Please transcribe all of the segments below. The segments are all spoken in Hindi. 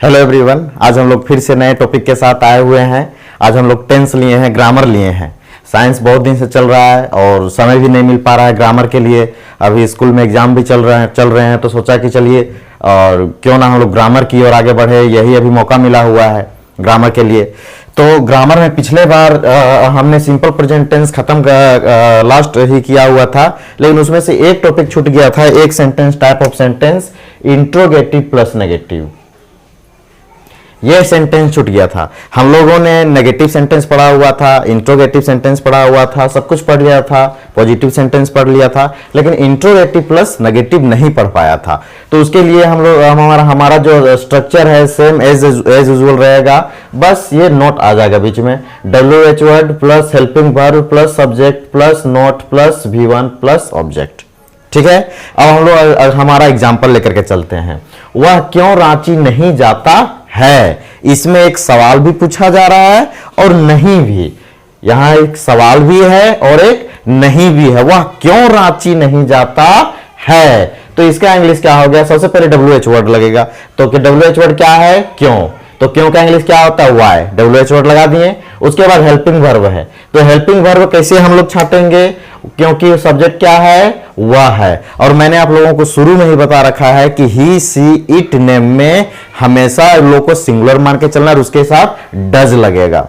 हेलो एवरीवन, आज हम लोग फिर से नए टॉपिक के साथ आए हुए हैं। आज हम लोग टेंस लिए हैं, ग्रामर लिए हैं। साइंस बहुत दिन से चल रहा है और समय भी नहीं मिल पा रहा है ग्रामर के लिए। अभी स्कूल में एग्जाम भी चल रहे हैं तो सोचा कि चलिए और क्यों ना हम लोग ग्रामर की ओर आगे बढ़े। यही अभी मौका मिला हुआ है ग्रामर के लिए। तो ग्रामर में पिछले बार हमने सिंपल प्रेजेंट टेंस खत्म लास्ट ही किया हुआ था, लेकिन उसमें से एक टॉपिक छूट गया था, एक sentence, type of sentence, interrogative plus negative. ये सेंटेंस छूट गया था। हम लोगों ने नेगेटिव सेंटेंस पढ़ा हुआ था, इंट्रोगेटिव सेंटेंस पढ़ा हुआ था, सब कुछ पढ़ लिया था, पॉजिटिव सेंटेंस पढ़ लिया था, लेकिन इंट्रोगेटिव प्लस नेगेटिव नहीं पढ़ पाया था। तो उसके लिए हमारा जो स्ट्रक्चर है सेम एज यूजुअल रहेगा, बस ये नोट आ जाएगा बीच में, WH word plus helping verb plus subject plus not plus V1 plus object. ठीक है। अब हम लोग हमारा एग्जाम्पल लेकर के चलते हैं। वह क्यों रांची नहीं जाता है। इसमें एक सवाल भी पूछा जा रहा है और नहीं भी। यहां एक सवाल भी है और एक नहीं भी है। वह क्यों रांची नहीं जाता है, तो इसका इंग्लिश क्या हो गया? सबसे पहले WH वर्ड लगेगा। तो WH वर्ड क्या है? क्यों। तो क्यों का इंग्लिश क्या होता है? वाई। WH वर्ड लगा दिए। उसके बाद हेल्पिंग वर्ब है, तो हेल्पिंग वर्ब कैसे हम लोग छाटेंगे? क्योंकि सब्जेक्ट क्या है? वह है। और मैंने आप लोगों को शुरू में ही बता रखा है कि ही, सी, इट नेम में हमेशा लोग को सिंगुलर मान के चलना और उसके साथ डज लगेगा।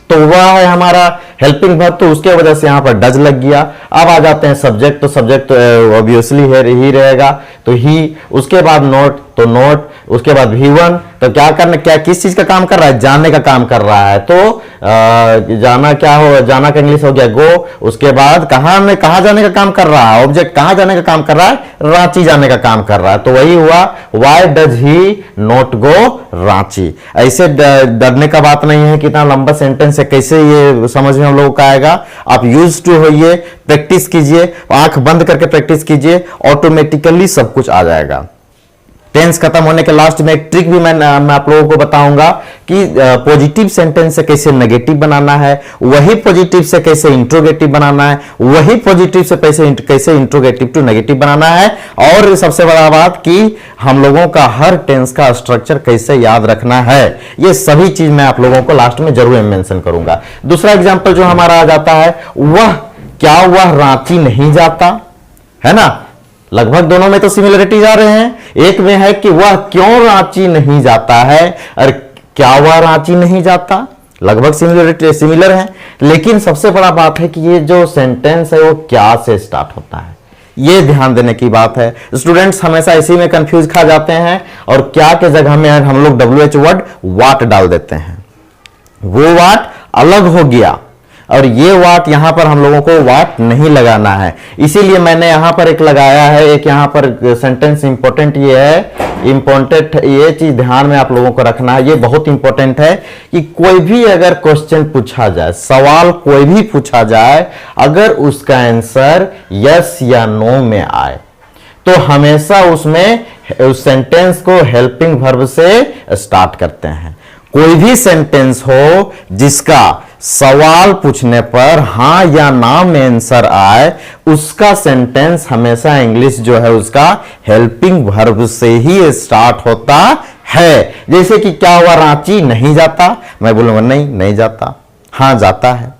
तो वह है हमारा हेल्पिंग वर्ब, तो उसके वजह से यहां पर डज लग गया। अब आ जाते हैं सब्जेक्ट, तो सब्जेक्ट तो ऑब्वियसली ही रहेगा, तो ही। उसके बाद नोट, तो नोट। उसके बाद V1, तो क्या किस चीज का काम कर रहा है? जानने का काम कर रहा है। तो जाना क्या हो? जाना का इंग्लिश हो गया गो। उसके बाद कहां जाने का काम कर रहा है? ऑब्जेक्ट कहां जाने का काम कर रहा है? रांची जाने का काम कर रहा है। तो वही हुआ, why does he not go Ranchi. ऐसे डरने का बात नहीं है, कितना लंबा सेंटेंस है, कैसे ये समझ में हम लोगों का आएगा। आप यूज टू होइए, प्रैक्टिस कीजिए, आंख बंद करके प्रैक्टिस कीजिए, ऑटोमेटिकली सब कुछ आ जाएगा। टेंस खत्म होने के लास्ट में एक ट्रिक भी मैं आप लोगों को बताऊंगा कि पॉजिटिव सेंटेंस से कैसे नेगेटिव बनाना है, वही पॉजिटिव से कैसे इंट्रोगेटिव बनाना है, वही पॉजिटिव से कैसे इंट्रोगेटिव टू नेगेटिव बनाना है। और सबसे बड़ा बात कि हम लोगों का हर टेंस का स्ट्रक्चर कैसे याद रखना है, ये सभी चीज मैं आप लोगों को लास्ट में जरूर मेंशन करूंगा। दूसरा एग्जाम्पल जो हमारा आ जाता है, वह रांची नहीं जाता, है ना। लगभग दोनों में तो सिमिलरिटीज आ रहे हैं। एक में है कि वह क्यों रांची नहीं जाता है, और क्या वह रांची नहीं जाता, लगभग सिमिलर है। लेकिन सबसे बड़ा बात है कि ये जो सेंटेंस है वो क्या से स्टार्ट होता है, ये ध्यान देने की बात है। स्टूडेंट्स हमेशा इसी में कंफ्यूज खा जाते हैं और क्या के जगह में हम लोग WH वर्ड वाट डाल देते हैं। वो वाट अलग हो गया और ये वाट यहां पर हम लोगों को वाट नहीं लगाना है, इसीलिए मैंने यहां पर एक लगाया है। एक यहां पर सेंटेंस इंपॉर्टेंट ये है, इंपॉर्टेंट ये चीज ध्यान में आप लोगों को रखना है, ये बहुत इंपॉर्टेंट है कि कोई भी अगर क्वेश्चन पूछा जाए, सवाल कोई भी पूछा जाए, अगर उसका आंसर यस या नो में आए तो हमेशा उसमें उस सेंटेंस को हेल्पिंग वर्ब से स्टार्ट करते हैं। कोई भी सेंटेंस हो जिसका सवाल पूछने पर हां या ना में आंसर आए, उसका सेंटेंस हमेशा इंग्लिश जो है उसका हेल्पिंग वर्ब से ही स्टार्ट होता है। जैसे कि क्या हुआ? रांची नहीं जाता, मैं बोलूंगा नहीं जाता। हां जाता है।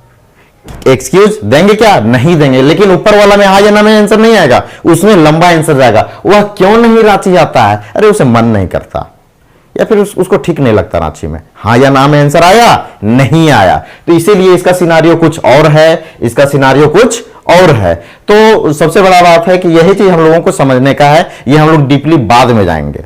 एक्सक्यूज देंगे क्या? नहीं देंगे। लेकिन ऊपर वाला में हाँ या ना में आंसर नहीं आएगा, उसमें लंबा आंसर जाएगा। वह क्यों नहीं रांची जाता है? अरे उसे मन नहीं करता, या फिर उसको ठीक नहीं लगता रांची में। हाँ या ना में आंसर आया? नहीं आया। तो इसीलिए इसका सिनारियो कुछ और है, इसका सिनारियो कुछ और है। तो सबसे बड़ा बात है कि यही चीज हम लोगों को समझने का है, ये हम लोग डीपली बाद में जाएंगे।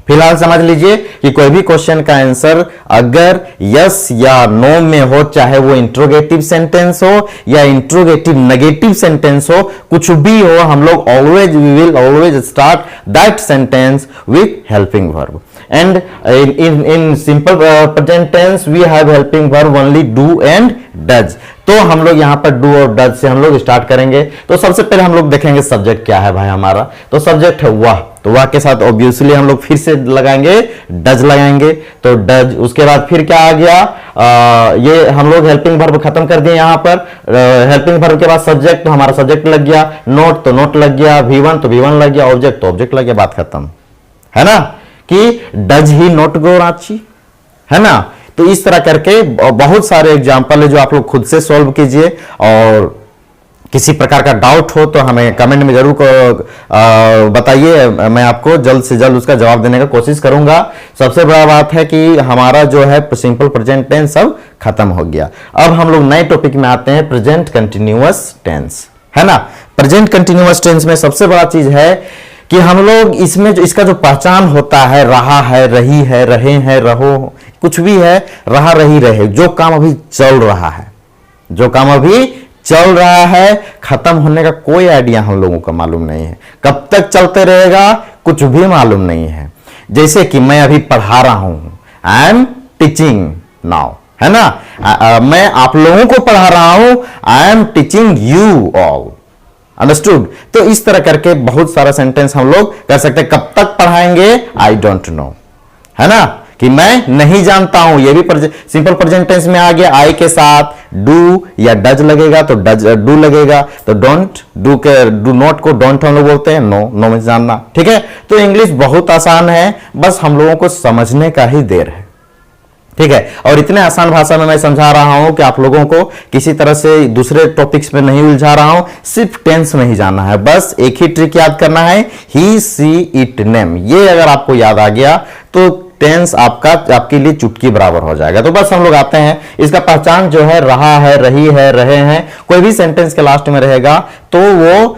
फिलहाल समझ लीजिए कि कोई भी क्वेश्चन का आंसर अगर यस या नो में हो, चाहे वो इंट्रोगेटिव सेंटेंस हो या इंट्रोगेटिव नेगेटिव सेंटेंस हो, कुछ भी हो, हम लोग we will always start that sentence with helping verb. And in simple present tense we have helping verb only do and does। तो हम लोग यहां पर do और does से हम लोग स्टार्ट करेंगे। तो सबसे पहले हम लोग देखेंगे सब्जेक्ट क्या है भाई हमारा। तो सब्जेक्ट है वह, तो वह के साथ ऑब्वियसली हम लोग फिर से लगाएंगे डज लगाएंगे, तो डज। उसके बाद फिर क्या आ गया? ये हम लोग हेल्पिंग वर्ब खत्म कर दिए यहां पर। हेल्पिंग वर्ब के बाद सब्जेक्ट, तो हमारा सब्जेक्ट लग गया। नोट तो नोट लग गया, V1 तो V1 लग गया, ऑब्जेक्ट तो ऑब्जेक्ट लग गया, बात खत्म, है ना। कि does he not go Ranchi, है ना। तो इस तरह करके बहुत सारे एग्जाम्पल है जो आप लोग खुद से सॉल्व कीजिए, और किसी प्रकार का डाउट हो तो हमें कमेंट में जरूर बताइए, मैं आपको जल्द से जल्द उसका जवाब देने का कोशिश करूंगा। सबसे बड़ा बात है कि हमारा जो है सिंपल प्रेजेंट टेंस सब खत्म हो गया। अब हम लोग नए टॉपिक में आते हैं, प्रेजेंट कंटिन्यूअस टेंस, है ना। प्रेजेंट कंटिन्यूअस टेंस में सबसे बड़ा चीज है कि हम लोग इसमें जो इसका जो पहचान होता है, रहा है, रही है, रहे हैं, रहो, कुछ भी है, रहा, रही, रहे, जो काम अभी चल रहा है, जो काम अभी चल रहा है, खत्म होने का कोई आइडिया हम लोगों को मालूम नहीं है, कब तक चलते रहेगा कुछ भी मालूम नहीं है। जैसे कि मैं अभी पढ़ा रहा हूं, आई एम टीचिंग नाउ, है ना। मैं आप लोगों को पढ़ा रहा हूं, I am teaching you all, understood. तो इस तरह करके बहुत सारा सेंटेंस हम लोग कर सकते हैं। कब तक पढ़ाएंगे, आई डोंट नो, है ना, कि मैं नहीं जानता हूं, ये भी सिंपल प्रेजेंट टेंस में आ गया। आई के साथ डू या डज लगेगा तो डज डू लगेगा, तो डोंट डू के डू नॉट को डोंट हम लोग बोलते हैं, नो नो में जानना, ठीक है। तो इंग्लिश बहुत आसान है, बस हम लोगों को समझने का ही देर है, ठीक है। और इतने आसान भाषा में मैं समझा रहा हूं कि आप लोगों को किसी तरह से दूसरे टॉपिक्स में नहीं उलझा रहा हूं, सिर्फ टेंस में ही जाना है, बस एक ही ट्रिक याद करना है, ही सी इट नेम। ये अगर आपको याद आ गया तो टेंस आपके लिए चुटकी बराबर हो जाएगा। तो बस हम लोग आते हैं, इसका पहचान जो है रहा है, रही है, रहे हैं, कोई भी सेंटेंस के लास्ट में रहेगा तो वो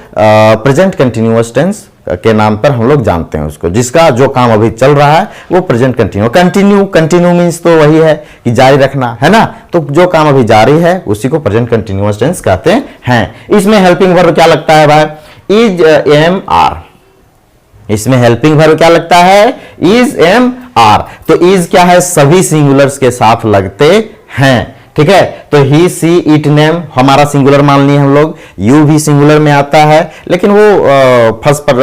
प्रेजेंट कंटिन्यूअस टेंस के नाम पर हम लोग जानते हैं उसको, जिसका जो काम अभी चल रहा है वो प्रेजेंट कंटिन्यू। कंटिन्यू मींस तो वही है कि जारी रखना, है ना। तो जो काम अभी जारी है उसी को प्रेजेंट कंटिन्यूअस टेंस कहते हैं। इसमें हेल्पिंग वर्ब क्या लगता है भाई, इज, एम, आर। इसमें हेल्पिंग वर्ब क्या लगता है, इज, एम, आर। तो इज क्या है, सभी सिंगुलर्स के साथ लगते हैं, ठीक है। तो ही सी इट नेम हमारा सिंगुलर मान लिए हम लोग, यू भी सिंगुलर में आता है, लेकिन वो फर्स्ट पर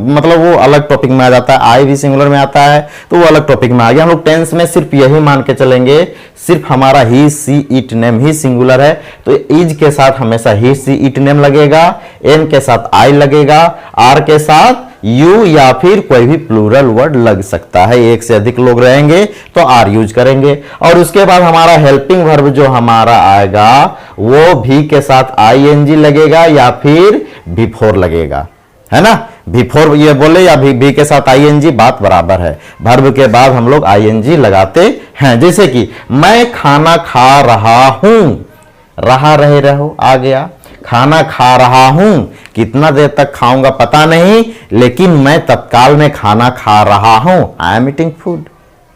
मतलब वो अलग टॉपिक में आ जाता है। आई भी सिंगुलर में आता है तो वो अलग टॉपिक में आ गया। हम लोग टेंस में सिर्फ यही मान के चलेंगे, सिर्फ हमारा ही सी इट नेम ही सिंगुलर है, तो इज के साथ हमेशा ही सी इट नेम लगेगा, एम के साथ आई लगेगा, आर के साथ यू या फिर कोई भी प्लूरल वर्ड लग सकता है, एक से अधिक लोग रहेंगे तो आर यूज करेंगे। और उसके बाद हमारा हेल्पिंग वर्ब जो हमारा आएगा वो भी के साथ आईएनजी लगेगा या फिर बिफोर लगेगा, है ना। बिफोर ये बोले या भी के साथ आईएनजी, बात बराबर है। वर्ब के बाद हम लोग आईएनजी लगाते हैं। जैसे कि मैं खाना खा रहा हूं, रहा, रहे, रहो आ गया। खाना खा रहा हूं, कितना देर तक खाऊंगा पता नहीं, लेकिन मैं तत्काल में खाना खा रहा हूं, आई एम ईटिंग फूड,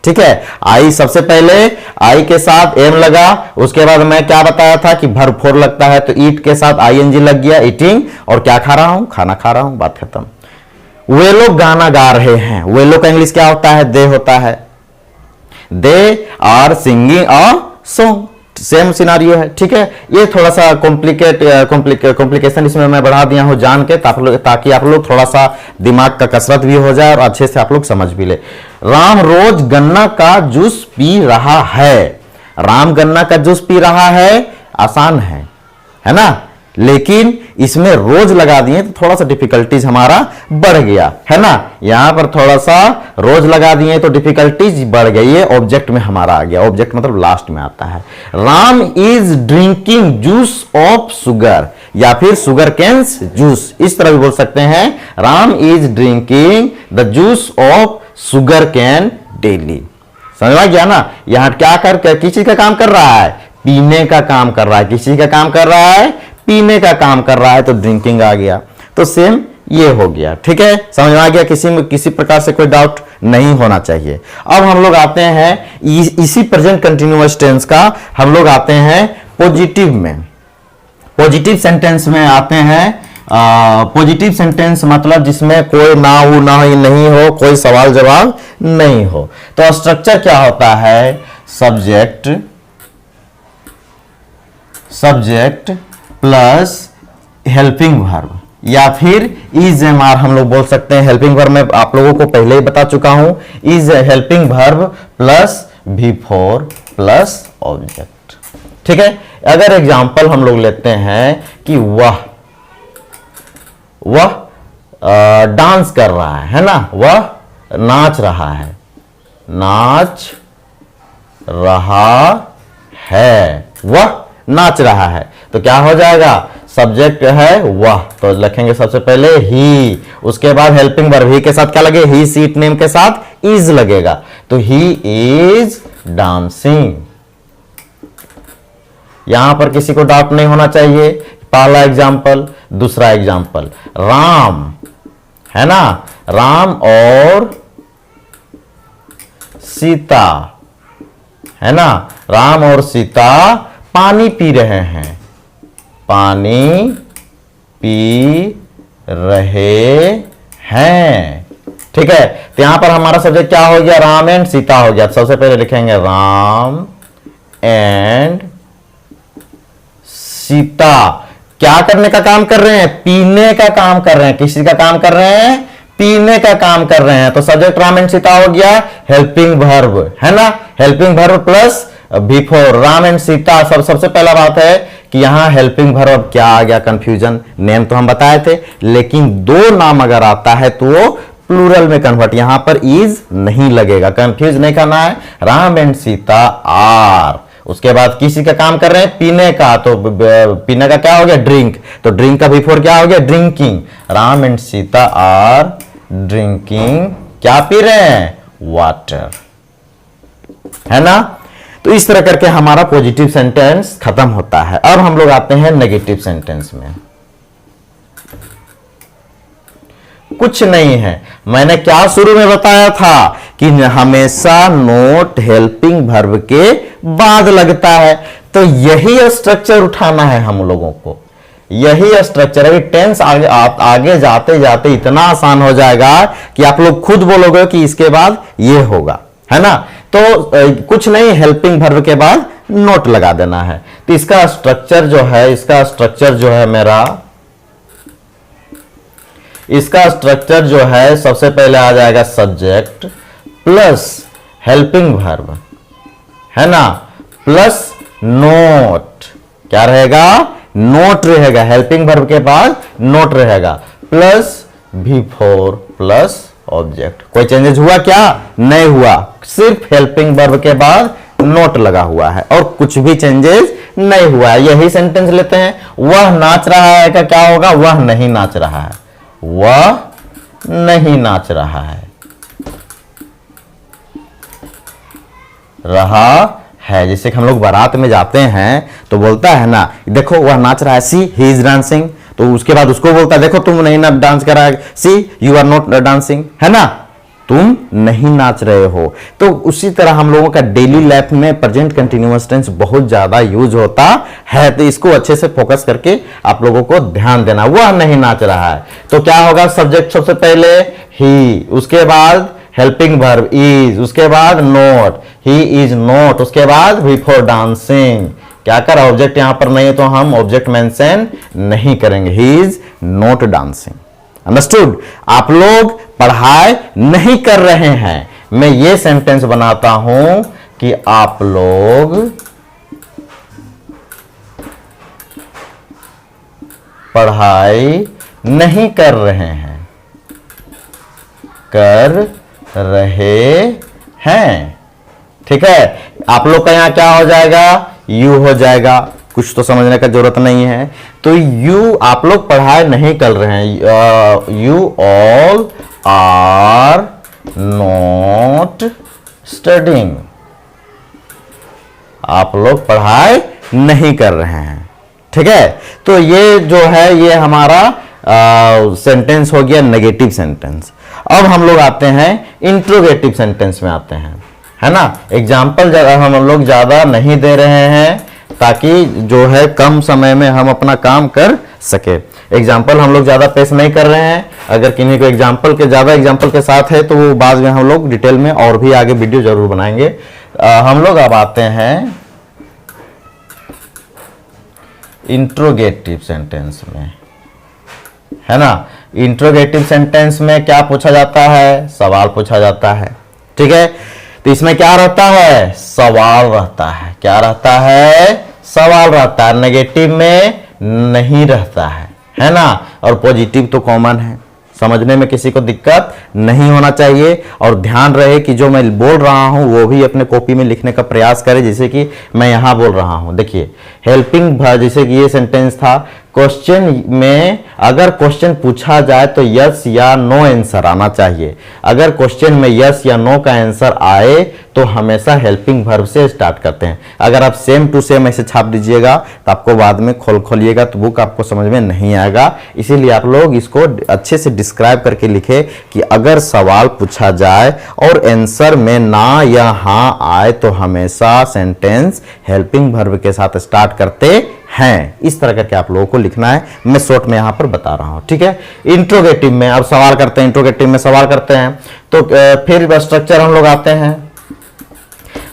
ठीक है। आई सबसे पहले आई के साथ एम लगा, उसके बाद मैं क्या बताया था कि वर्ब फोर लगता है, तो ईट के साथ आईएनजी लग गया, ईटिंग, और क्या खा रहा हूं, खाना खा रहा हूं, बात खत्म। वे लोग गाना गा रहे हैं, वे लोग का इंग्लिश क्या होता है, दे होता है, they are singing a song, same scenario है, ठीक है। ये थोड़ा सा कॉम्प्लिकेशन इसमें मैं बढ़ा दिया हूं जान के, ताकि आप लोग थोड़ा सा दिमाग का कसरत भी हो जाए और अच्छे से आप लोग समझ भी ले। राम रोज गन्ना का जूस पी रहा है, राम गन्ना का जूस पी रहा है, आसान है ना, लेकिन इसमें रोज लगा दिए तो थोड़ा सा डिफिकल्टीज हमारा बढ़ गया, है ना। यहां पर थोड़ा सा रोज लगा दिए तो डिफिकल्टीज बढ़ गई है, ऑब्जेक्ट में हमारा आ गया, ऑब्जेक्ट मतलब लास्ट में आता है। Ram is drinking juice of sugar या फिर शुगर कैन्स जूस, इस तरह भी बोल सकते हैं। Ram is drinking the juice of sugar cane daily, समझ में गया ना। यहां क्या किस चीज का काम कर रहा है, पीने का काम कर रहा है, किसी का काम कर रहा है, पीने का काम कर रहा है, तो ड्रिंकिंग आ गया। तो सेम ये हो गया, ठीक है, समझ में आ गया। किसी प्रकार से कोई डाउट नहीं होना चाहिए। अब हम लोग आते हैं इसी प्रेजेंट कंटिन्यूअस टेंस का हम लोग आते हैं पॉजिटिव में। पॉजिटिव सेंटेंस में आते हैं। पॉजिटिव सेंटेंस मतलब जिसमें कोई ना हो, ना ही नहीं हो, कोई सवाल जवाब नहीं हो। तो स्ट्रक्चर क्या होता है, सब्जेक्ट प्लस हेल्पिंग वर्ब या फिर इज एम आर हम लोग बोल सकते हैं। हेल्पिंग वर्ब में आप लोगों को पहले ही बता चुका हूं, is helping verb plus before plus object, ठीक है। अगर एग्जांपल हम लोग लेते हैं कि वह डांस कर रहा है ना, वह नाच रहा है, नाच रहा है, वह नाच रहा है। तो क्या हो जाएगा, सब्जेक्ट है वह, तो लिखेंगे सबसे पहले ही, उसके बाद हेल्पिंग वर्ब, ही के साथ क्या लगे, ही सीट नेम के साथ इज लगेगा, तो ही इज डांसिंग। यहां पर किसी को डाउट नहीं होना चाहिए। पहला एग्जाम्पल, दूसरा एग्जाम्पल, राम है ना, राम और सीता है ना, राम और सीता पानी पी रहे हैं, पानी पी रहे हैं। ठीक है, तो यहां पर हमारा सब्जेक्ट क्या हो गया, राम एंड सीता हो गया। तो सबसे पहले लिखेंगे राम एंड सीता क्या करने का काम कर रहे हैं, पीने का काम कर रहे हैं। किसी का काम कर रहे हैं, पीने का काम कर रहे हैं। तो सब्जेक्ट राम एंड सीता हो गया, हेल्पिंग वर्ब है ना, helping verb plus before, Ram and Sita. सबसे पहला बात है कि यहां हेल्पिंग वर्ब क्या आ गया, कंफ्यूजन, नेम तो हम बताए थे, लेकिन दो नाम अगर आता है तो वो प्लूरल में कन्वर्ट, यहां पर इज नहीं लगेगा, कंफ्यूज नहीं करना है। राम एंड सीता आर, उसके बाद किसी का काम कर रहे हैं, पीने का, तो पीने का क्या हो गया, ड्रिंक, तो ड्रिंक का बिफोर क्या हो गया, drinking. Ram and Sita are drinking, क्या पी रहे हैं, वाटर, है ना। तो इस तरह करके हमारा पॉजिटिव सेंटेंस खत्म होता है। अब हम लोग आते हैं नेगेटिव सेंटेंस में। कुछ नहीं है, मैंने क्या शुरू में बताया था कि हमेशा नोट हेल्पिंग वर्ब के बाद लगता है, तो यही स्ट्रक्चर उठाना है हम लोगों को, यही स्ट्रक्चर। अभी टेंस आगे जाते जाते इतना आसान हो जाएगा कि आप लोग खुद बोलोगे कि इसके बाद ये होगा, है ना। तो कुछ नहीं, हेल्पिंग वर्ब के बाद नोट लगा देना है। तो इसका स्ट्रक्चर जो है, इसका स्ट्रक्चर जो है मेरा, इसका स्ट्रक्चर जो है, सबसे पहले आ जाएगा सब्जेक्ट प्लस हेल्पिंग वर्ब, है ना, प्लस नोट, क्या रहेगा, नोट रहेगा, हेल्पिंग वर्ब के बाद नोट रहेगा, प्लस बिफोर प्लस ऑब्जेक्ट। कोई चेंजेस हुआ क्या, नहीं हुआ, सिर्फ हेल्पिंग वर्ब के बाद नोट लगा हुआ है और कुछ भी चेंजेस नहीं हुआ है। यही सेंटेंस लेते हैं, वह नाच रहा है का क्या होगा, वह नहीं नाच रहा है, वह नहीं नाच रहा है, रहा है। जैसे कि हम लोग बारात में जाते हैं तो बोलता है ना, देखो वह नाच रहा है, सी ही इज डांसिंग, तो उसके बाद उसको बोलता है देखो तुम नहीं ना डांस कर रहा है, सी यू आर नॉट डांसिंग, है ना, तुम नहीं नाच रहे हो। तो उसी तरह हम लोगों का डेली लाइफ में प्रेजेंट कंटिन्यूअस टेंस बहुत ज्यादा यूज होता है, तो इसको अच्छे से फोकस करके आप लोगों को ध्यान देना। वह नहीं नाच रहा है तो क्या होगा, सब्जेक्ट सबसे पहले ही, उसके बाद हेल्पिंग वर्ब इज, उसके बाद नोट, ही इज नोट, उसके बाद बिफोर डांसिंग, क्या कर, ऑब्जेक्ट यहां पर नहीं है तो हम ऑब्जेक्ट मेंशन नहीं करेंगे, he is not dancing. Understood. आप लोग पढ़ाई नहीं कर रहे हैं, मैं ये सेंटेंस बनाता हूं कि आप लोग पढ़ाई नहीं कर रहे हैं, कर रहे हैं। ठीक है, आप लोग का यहां क्या हो जाएगा, यू हो जाएगा, कुछ तो समझने का जरूरत नहीं है। तो यू, आप लोग पढ़ाई नहीं कर रहे हैं, you all are not studying, आप लोग पढ़ाई नहीं कर रहे हैं। ठीक है, तो ये जो है ये हमारा सेंटेंस हो गया नेगेटिव सेंटेंस। अब हम लोग आते हैं इंट्रोगेटिव सेंटेंस में आते हैं, है ना। एग्जाम्पल हम लोग ज्यादा नहीं दे रहे हैं ताकि जो है कम समय में हम अपना काम कर सके। एग्जाम्पल हम लोग ज्यादा पेश नहीं कर रहे हैं, अगर किन्हीं को एग्जाम्पल के ज्यादा एग्जाम्पल के साथ है तो वो बाद में हम लोग डिटेल में और भी आगे वीडियो जरूर बनाएंगे। हम लोग अब आते हैं इंट्रोगेटिव सेंटेंस में, है ना। इंट्रोगेटिव सेंटेंस में क्या पूछा जाता है, सवाल पूछा जाता है। ठीक है, तो इसमें क्या रहता है, सवाल रहता है, क्या रहता है, सवाल रहता है। नेगेटिव में नहीं रहता है ना, और पॉजिटिव तो कॉमन है, समझने में किसी को दिक्कत नहीं होना चाहिए। और ध्यान रहे कि जो मैं बोल रहा हूं वो भी अपने कॉपी में लिखने का प्रयास करें, जैसे कि मैं यहां बोल रहा हूं। देखिए हेल्पिंग वर्ब, जैसे कि ये सेंटेंस था, क्वेश्चन में अगर क्वेश्चन पूछा जाए तो यस या नो आंसर आना चाहिए। अगर क्वेश्चन में यस या नो का आंसर आए तो हमेशा हेल्पिंग वर्ब से स्टार्ट करते हैं। अगर आप सेम टू सेम ऐसे छाप दीजिएगा तो आपको बाद में खोलिएगा तो बुक आपको समझ में नहीं आएगा। इसीलिए आप लोग इसको अच्छे से डिस्क्राइब करके लिखे कि अगर सवाल पूछा जाए और आंसर में ना या हाँ आए तो हमेशा सेंटेंस हेल्पिंग वर्ब के साथ स्टार्ट करते हैं। इस तरह करके आप लोगों को लिखना है, मैं शॉर्ट में यहां पर बता रहा हूं, ठीक है। इंट्रोगेटिव में अब सवाल करते हैं, इंट्रोगेटिव में सवाल करते हैं तो फिर स्ट्रक्चर हम लोग आते हैं।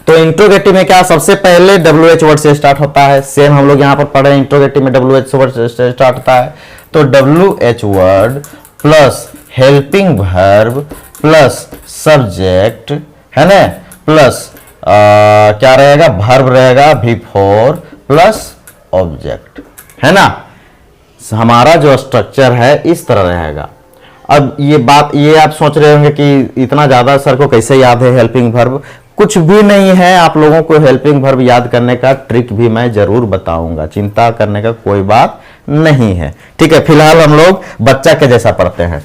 तो इंट्रोगेटिव में क्या, सबसे पहले WH वर्ड से स्टार्ट होता है। सेम हम लोग यहां पर पढ़े, इंट्रोगेटिव में WH वर्ड से स्टार्ट होता है। तो WH word plus helping verb plus subject, है ना, प्लस क्या रहेगा, वर्ब रहेगा बिफोर प्लस ऑब्जेक्ट, है ना। हमारा जो स्ट्रक्चर है इस तरह रहेगा। अब ये आप सोच रहे होंगे कि इतना ज्यादा सर को कैसे याद है हेल्पिंग वर्ब। कुछ भी नहीं है, आप लोगों को हेल्पिंग वर्ब याद करने का ट्रिक भी मैं जरूर बताऊंगा, चिंता करने का कोई बात नहीं है, ठीक है। फिलहाल हम लोग बच्चा के जैसा पढ़ते हैं।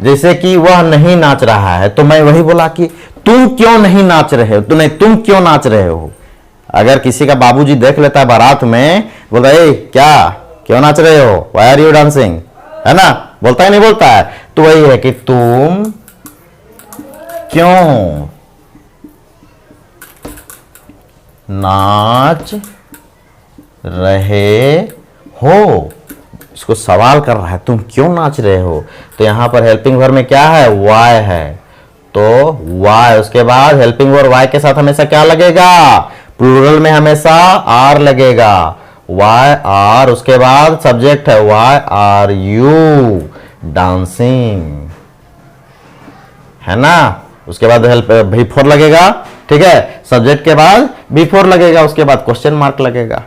जैसे कि वह नहीं नाच रहा है, तो मैं वही बोला कि तुम क्यों नहीं नाच रहे हो, तुम क्यों नाच रहे हो। अगर किसी का बाबूजी देख लेता है बारात में, बोलता है क्या, क्यों नाच रहे हो, व्हाई आर यू डांसिंग, है ना, बोलता है नहीं बोलता है। तो वही है कि तुम क्यों नाच रहे हो, इसको सवाल कर रहा है, तुम क्यों नाच रहे हो। तो यहां पर हेल्पिंग वर्ब में क्या है, वाई है, तो वाई, उसके बाद हेल्पिंग वर्ब वाई के साथ हमेशा क्या लगेगा, प्लूरल में हमेशा आर लगेगा, वाई आर। उसके बाद सब्जेक्ट है, वाई आर यू डांसिंग, है ना। उसके बाद हेल्प बिफोर लगेगा, ठीक है, सब्जेक्ट के बाद बिफोर लगेगा, उसके बाद क्वेश्चन मार्क लगेगा।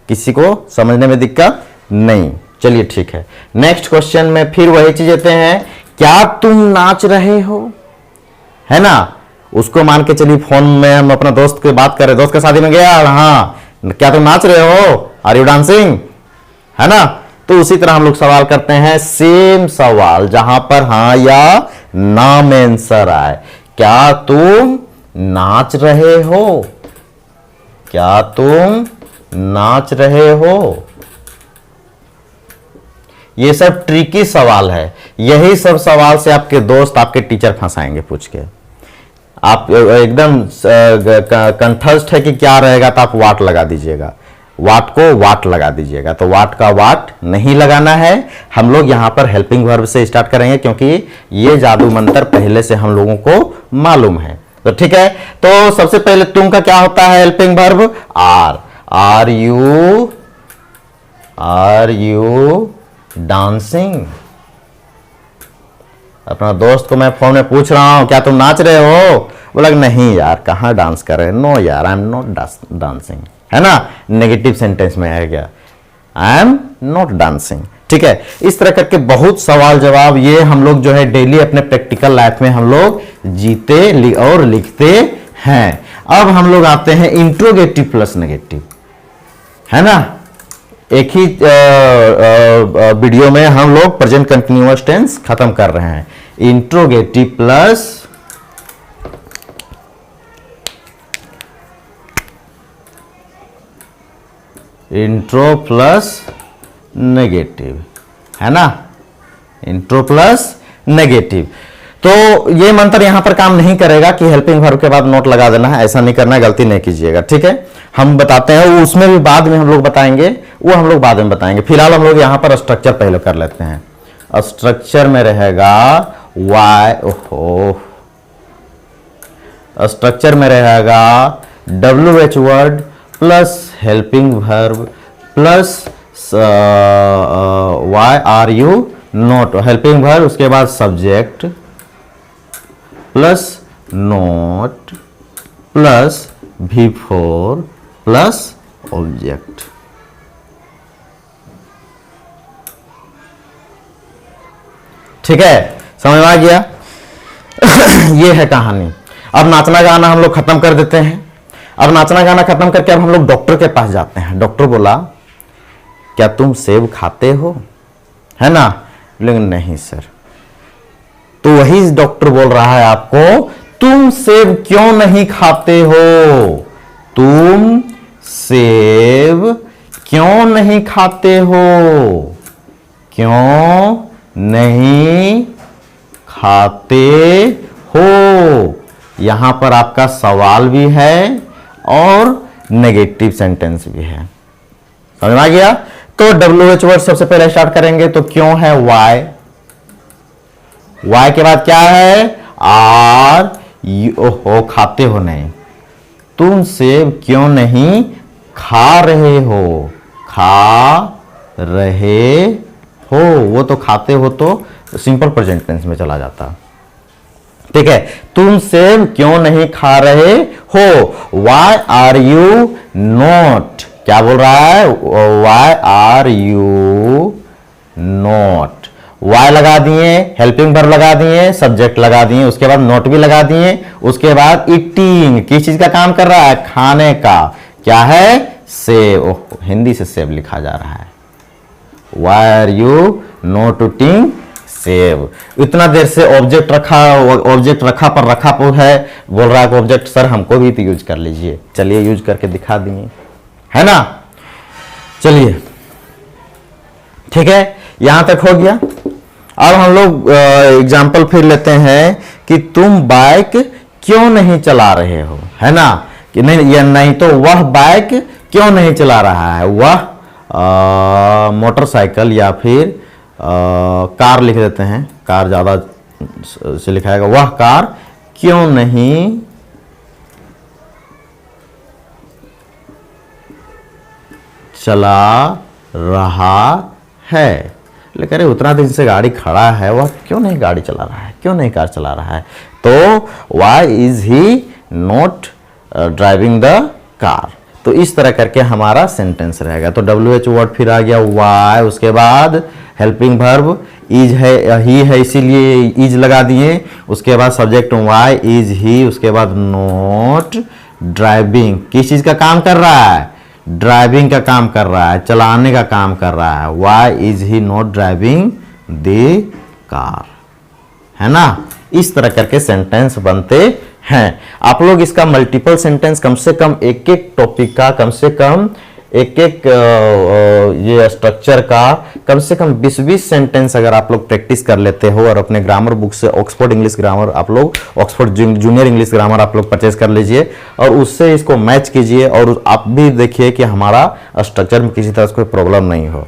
किसी को समझने में दिक्कत नहीं, चलिए ठीक है। नेक्स्ट क्वेश्चन में फिर वही चीज देते हैं, क्या तुम नाच रहे हो, है ना। उसको मान के चलिए फोन में हम अपना दोस्त की बात कर रहे, दोस्त के शादी में गया, हाँ क्या तुम नाच रहे हो, आर यू डांसिंग, है ना। तो उसी तरह हम लोग सवाल करते हैं, सेम सवाल जहां पर हाँ या ना में आंसर आए। क्या तुम नाच रहे हो, क्या तुम नाच रहे हो। ये सब ट्रिकी सवाल है, यही सब सवाल से आपके दोस्त आपके टीचर फंसाएंगे पूछ के। आप एकदम कंठस्थ है कि क्या रहेगा तो आप वाट लगा दीजिएगा, वाट को वाट लगा दीजिएगा। तो वाट का वाट नहीं लगाना है, हम लोग यहां पर हेल्पिंग वर्ब से स्टार्ट करेंगे क्योंकि ये जादू मंत्र पहले से हम लोगों को मालूम है। तो ठीक है, तो सबसे पहले तुम का क्या होता है helping verb, are, are you dancing. अपना दोस्त को मैं फोन में पूछ रहा हूं क्या तुम नाच रहे हो, बोला नहीं यार कहां डांस कर रहे हैं, नो यार आई एम नॉट डांसिंग, है ना, नेगेटिव सेंटेंस में आ गया, आई एम नॉट डांसिंग। ठीक है, इस तरह करके बहुत सवाल जवाब ये हम लोग जो है डेली अपने प्रैक्टिकल लाइफ में हम लोग जीते और लिखते हैं। अब हम लोग आते हैं इंट्रोगेटिव प्लस नेगेटिव, है ना। एक ही वीडियो में हम लोग प्रेजेंट कंटिन्यूअस टेंस खत्म कर रहे हैं। Interrogative plus intro plus negative, है ना, इंट्रो प्लस नेगेटिव। तो ये मंत्र यहां पर काम नहीं करेगा कि हेल्पिंग वर्ब के बाद नोट लगा देना है, ऐसा नहीं करना है, गलती नहीं कीजिएगा। ठीक है, हम बताते हैं, उसमें भी बाद में हम लोग बताएंगे, वो हम लोग बाद में बताएंगे। फिलहाल हम लोग यहां पर स्ट्रक्चर पहले कर लेते हैं। स्ट्रक्चर में रहेगा वाई, ओहो, स्ट्रक्चर में रहेगा WH word plus helping verb plus why are you not, helping verb, उसके बाद subject plus not plus before plus object. ठीक है, समझ में आ गया। ये है कहानी। अब नाचना गाना हम लोग खत्म कर देते हैं। अब नाचना गाना खत्म करके अब हम लोग डॉक्टर के पास जाते हैं। डॉक्टर बोला क्या तुम सेब खाते हो, है ना? लेकिन नहीं सर। तो वही डॉक्टर बोल रहा है आपको, तुम सेब क्यों नहीं खाते हो? तुम सेब क्यों नहीं खाते हो? क्यों नहीं खाते हो? यहां पर आपका सवाल भी है और नेगेटिव सेंटेंस भी है। समझ में आ गया? तो WH वर्ड सबसे पहले स्टार्ट करेंगे। तो क्यों है वाई, वाई के बाद क्या है? आर यू हो, खाते हो नहीं। तुम सेब क्यों नहीं खा रहे हो? खा रहे हो, वो तो खाते हो तो सिंपल प्रेजेंट टेंस में चला जाता। ठीक है, तुम सेब क्यों नहीं खा रहे हो? वाई आर यू नॉट, क्या बोल रहा है? Why are you not. Why लगा दिए, हेल्पिंग वर्ब लगा दिए, सब्जेक्ट लगा दिए, उसके बाद नोट भी लगा दिए। उसके बाद ईटिंग, किस चीज का काम कर रहा है? खाने का। क्या है? सेब। हिंदी से सेब लिखा जा रहा है। Why are you not eating सेब। इतना देर से ऑब्जेक्ट रखा पर रखा पर है, बोल रहा है ऑब्जेक्ट सर हमको भी तो यूज कर लीजिए। चलिए यूज करके दिखा दिए, है ना? चलिए ठीक है, यहां तक हो गया। अब हम लोग एग्जाम्पल फिर लेते हैं कि तुम बाइक क्यों नहीं चला रहे हो, है ना? कि नहीं, या नहीं तो वह बाइक क्यों नहीं चला रहा है? वह मोटरसाइकिल या फिर कार लिख देते हैं, कार ज्यादा से लिखाएगा। वह कार क्यों नहीं चला रहा है? लेकिन अरे उतना दिन से गाड़ी खड़ा है, वह क्यों नहीं गाड़ी चला रहा है, क्यों नहीं कार चला रहा है? तो why is he not driving the car. तो इस तरह करके हमारा सेंटेंस रहेगा। तो WH वर्ड फिर आ गया वाई, उसके बाद हेल्पिंग वर्ब इज है, ही है, इसीलिए इज लगा दिए। उसके बाद सब्जेक्ट वाई इज ही, उसके बाद नॉट ड्राइविंग, किस चीज का काम कर रहा है? ड्राइविंग का काम कर रहा है, चलाने का काम कर रहा है। Why is he not driving the car, है ना? इस तरह करके सेंटेंस बनते हैं। आप लोग इसका मल्टीपल सेंटेंस कम से कम एक एक टॉपिक का, कम से कम एक एक ये स्ट्रक्चर का कम से कम 20-20 सेंटेंस अगर आप लोग प्रैक्टिस कर लेते हो और अपने ग्रामर बुक से ऑक्सफोर्ड इंग्लिश ग्रामर आप लोग, ऑक्सफोर्ड जूनियर इंग्लिश ग्रामर आप लोग परचेज कर लीजिए और उससे इसको मैच कीजिए और आप भी देखिए कि हमारा स्ट्रक्चर में किसी तरह से कोई प्रॉब्लम नहीं हो।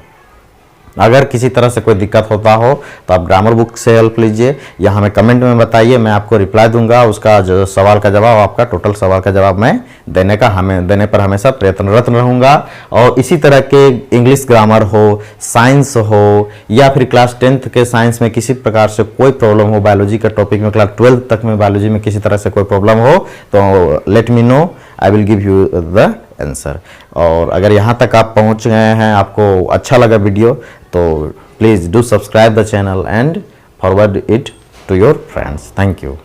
अगर किसी तरह से कोई दिक्कत होता हो तो आप ग्रामर बुक से हेल्प लीजिए या हमें कमेंट में बताइए, मैं आपको रिप्लाई दूंगा। उसका जो सवाल का जवाब, आपका टोटल सवाल का जवाब मैं देने पर हमेशा प्रयत्नरत रहूंगा। और इसी तरह के इंग्लिश ग्रामर हो, साइंस हो या फिर क्लास 10th के साइंस में किसी प्रकार से कोई प्रॉब्लम हो, बायोलॉजी का टॉपिक में क्लास 12th तक में बायोलॉजी में किसी तरह से कोई प्रॉब्लम हो तो let me know, I will give you the answer. और अगर यहाँ तक आप पहुँच गए हैं, आपको अच्छा लगा वीडियो, तो please do subscribe the channel and forward it to your friends. Thank you.